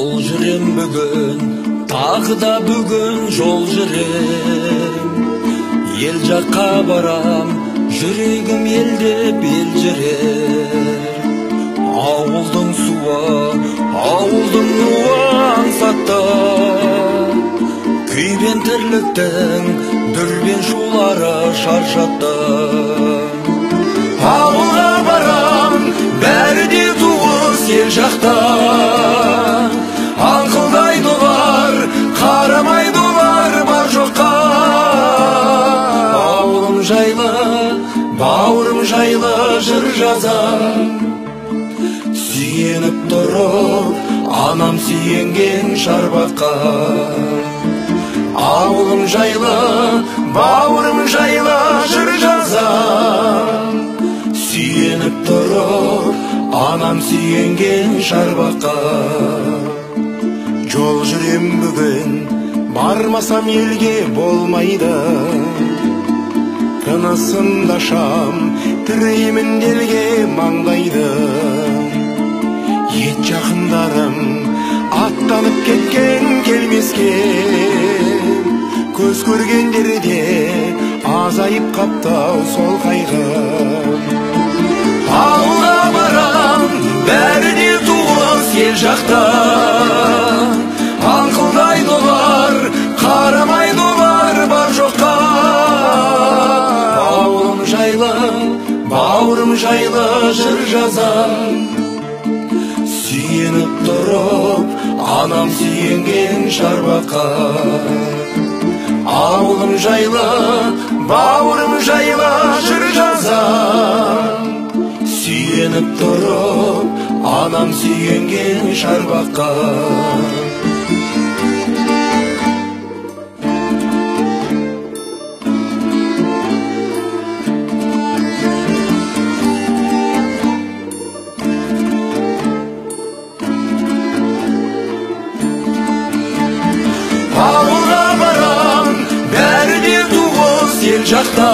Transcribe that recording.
Жол жүрем бүгін, тағы да бүгін жол жүрем. Ел жаққа барам, жүрегім елдеп елжірер. Ауылдың суы, ауылдың нуы аңсатты, күйбен тірліктің дүрбен шулары шаршатты. Ауылға барам, бәрі де туыс ел жақта, аңқылдайды олар, қарамайды олар бар жоққа. Ауылым жайлы, бауырым жайлы жыр жазам, сүйеніп тұрып, анам сүйенген шарбаққа. Ауылым жайлы, бауырым жайлы жыр жазам, сүйеніп тұрып, анам сүйенген шарбаққа. Жол жүрем бүгін, бармасам елге болмайды, тынысымда шам, тіреймін елге маңдайды. Ет жақындарым аттанып кеткен келмеске, көз көргендерде азайып қаптау сол қайғы. Ауылға барам, бәрі де туыс ел жақта, аңқылдайды олар, қарамайды олар бар жоққа. Ауылым жайлы, бауырым жайлы жыр жазам, сүйеніп тұрып, анам сүйенген шарбаққа. Ауылым жайлы, бауырым жайлы жыр жазам, сүйеніп тұрып, анам сүйенген шарбаққа. Ауылға барам, бәрі де туыс ел жақта.